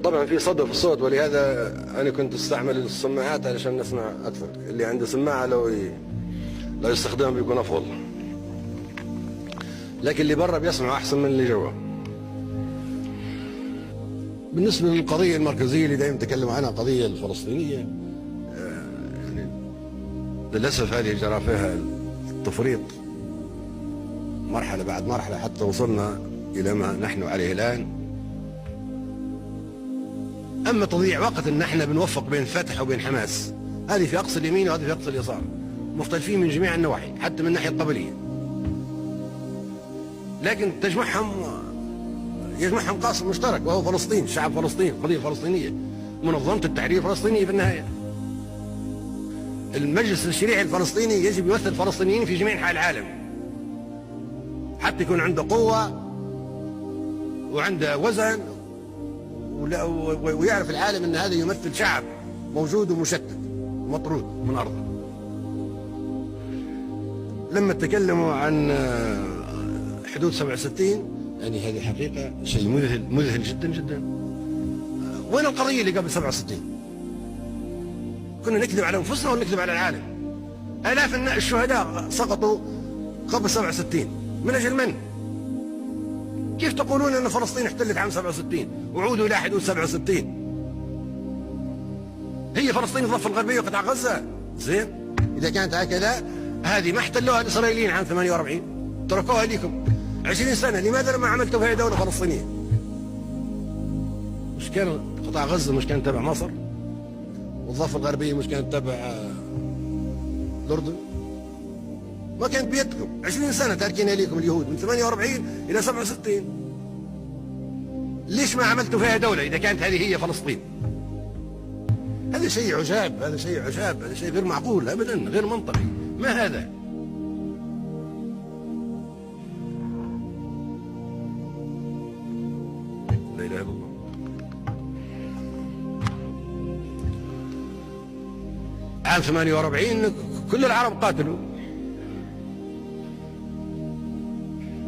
طبعا في صدى في الصوت، ولهذا انا كنت استعمل السماعات علشان نسمع اكثر. اللي عنده سماعه لو يستخدمها بيكون افضل، لكن اللي برا بيسمع احسن من اللي جوا. بالنسبه للقضيه المركزيه اللي دائما نتكلم عنها، القضيه الفلسطينيه، يعني للاسف هذه جرى فيها التفريط مرحله بعد مرحله حتى وصلنا الى ما نحن عليه الان. اما تضييع وقت ان احنا بنوفق بين فتح وبين حماس، هذه في اقصى اليمين وهذه في اقصى اليسار، مختلفين من جميع النواحي حتى من الناحيه القبليه، لكن يجمعهم قاسم مشترك وهو فلسطين، شعب فلسطين، قضيه فلسطينيه، منظمه التحرير الفلسطينيه في النهايه. المجلس التشريعي الفلسطيني يجب يمثل الفلسطينيين في جميع انحاء العالم حتى يكون عنده قوه وعنده وزن، ويعرف العالم ان هذا يمثل شعب موجود ومشتت ومطرود من ارضه. لما تكلموا عن حدود 67، يعني هذه حقيقه شيء مذهل جدا جدا. وين القضيه اللي قبل 67؟ كنا نكذب على انفسنا ولا نكذب على العالم؟ الاف الشهداء سقطوا قبل 67 من اجل من؟ كيف تقولون ان فلسطين احتلت عام 67 وعودوا الى حدود 67؟ هي فلسطين الضفه الغربيه وقطاع غزه. زين، اذا كانت هكذا هذه ما احتلوها الاسرائيليين عام 48، تركوها لكم 20 سنه، لماذا ما عملتوا فيها دوله فلسطينيه؟ مش كان قطاع غزه مش كان تبع مصر؟ والضفه الغربيه مش كانت تبع الاردن؟ ما كانت بيدكم، 20 سنه تاركينها لكم اليهود من 48 الى 67. ليش ما عملتوا فيها دوله اذا كانت هذه هي فلسطين؟ هذا شيء عجاب، هذا شيء عجاب، هذا شيء غير معقول ابدا، غير منطقي. ما هذا؟ لا اله الا الله. عام 48 كل العرب قاتلوا،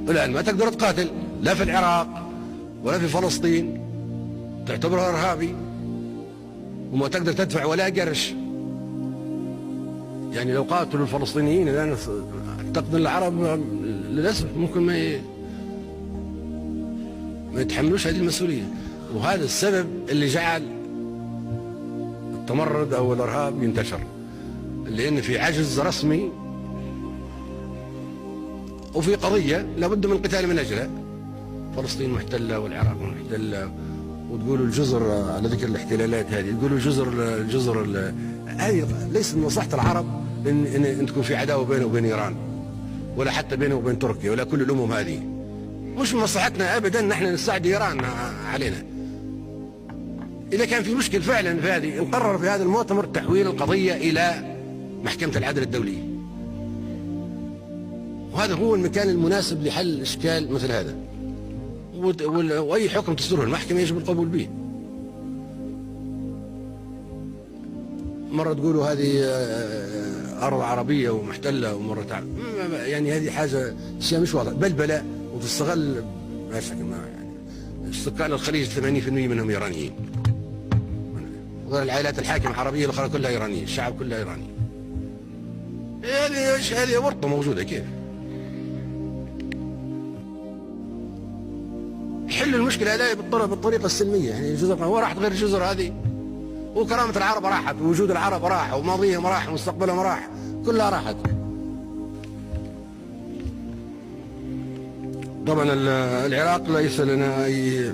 الآن ما تقدر تقاتل لا في العراق ولا في فلسطين، تعتبره إرهابي وما تقدر تدفع ولا قرش. يعني لو قاتلوا الفلسطينيين الآن أعتقد العرب للأسف ممكن ما يتحملوش هذه المسؤولية. وهذا السبب اللي جعل التمرد أو الإرهاب ينتشر، لأن في عجز رسمي وفي قضية لابد من القتال من أجلها. فلسطين محتلة والعراق محتلة، وتقولوا الجزر على ذكر الاحتلالات هذه، تقولوا الجزر هذه ليس من مصلحة العرب إن تكون في عداوة بينه وبين إيران، ولا حتى بينه وبين تركيا ولا كل الأمم هذه. مش من مصلحتنا أبدا نحن نستعدي إيران علينا. إذا كان في مشكل فعلا في هذه، نقرر في هذا المؤتمر تحويل القضية إلى محكمة العدل الدولية، وهذا هو المكان المناسب لحل إشكال مثل هذا. وأي حكم تصدره المحكمة يجب القبول به. مرة تقولوا هذه أرض عربية ومحتلة، ومرة يعني هذه حاجة أشياء مش واضحة، بلبلة وتستغل بشكل ما. يعني سكان الخليج 80% منهم إيرانيين، العائلات الحاكمة العربية الأخرى كلها إيرانية، الشعب كله إيراني. هذه ورطة موجودة. كيف حل المشكلة هذه بالطريقة السلمية؟ يعني جزر هو راحت غير الجزر هذه، وكرامة العرب راحت، ووجود العرب راح، وماضيهم راح، ومستقبلهم راح، كلها راحت. طبعا العراق ليس لنا أي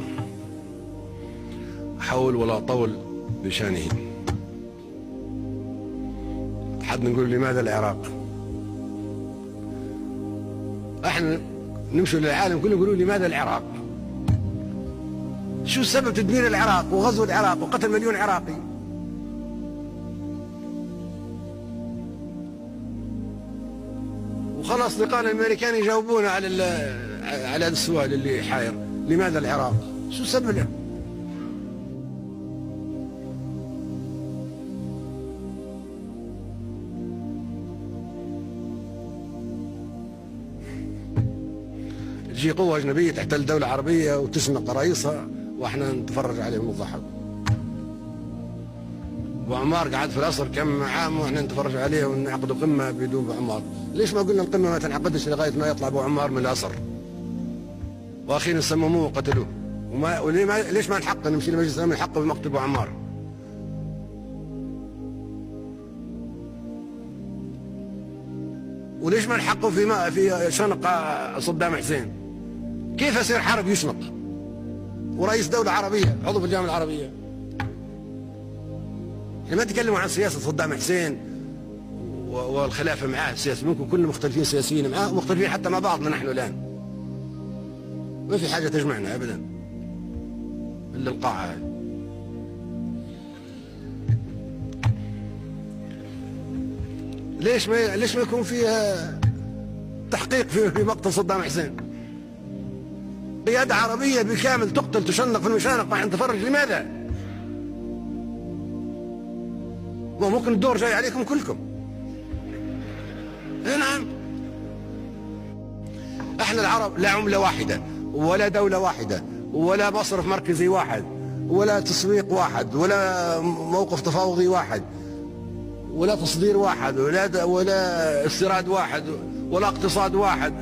حول ولا طول بشانه. حد نقول لماذا العراق؟ احنا نمشي للعالم كله يقولوا لماذا العراق؟ شو سبب تدمير العراق وغزو العراق وقتل مليون عراقي؟ وخلاص لقانا الامريكان يجاوبونا على هذا السؤال اللي حاير، لماذا العراق؟ شو سبب له؟ تجي قوة أجنبية تحتل دولة عربية وتشنق رئيسها واحنا نتفرج عليهم ونضحك. ابو عمار قعد في القصر كم عام واحنا نتفرج عليه ونعقد قمه بدون ابو عمار. ليش ما قلنا القمه ما تنعقدش لغايه ما يطلع ابو عمار من القصر؟ واخينا سمموه وقتلوه. ليش ما نحق نمشي لمجلس الامن نحق بمقتل ابو عمار؟ وليش ما نحقه في شنق صدام حسين؟ كيف يصير حرب يشنق ورئيس دولة عربية عضو في الجامعة العربية؟ لما تكلموا عن سياسة صدام حسين والخلافة معاه السياسة، ممكن كلنا مختلفين سياسيين معاه ومختلفين حتى مع بعضنا نحن الآن. ما في حاجة تجمعنا أبدا إلا القاعة هذه. ليش ما يكون فيها تحقيق في مقتل صدام حسين؟ قيادة عربية بالكامل تقتل تشنق في المشانق ما نتفرج، لماذا؟ وممكن الدور جاي عليكم كلكم. نعم، احنا العرب لا عملة واحدة ولا دولة واحدة ولا مصرف مركزي واحد ولا تسويق واحد ولا موقف تفاوضي واحد ولا تصدير واحد ولا استيراد واحد ولا اقتصاد واحد،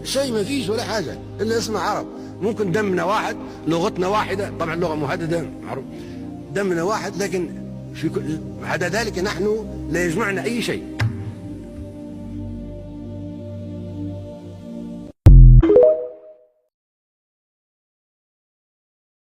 شيء ما فيش ولا حاجة إلا اسمه عرب. ممكن دمنا واحد، لغتنا واحدة، طبعا لغة مهددة معروف، دمنا واحد، لكن في عدا ذلك نحن لا يجمعنا أي شيء.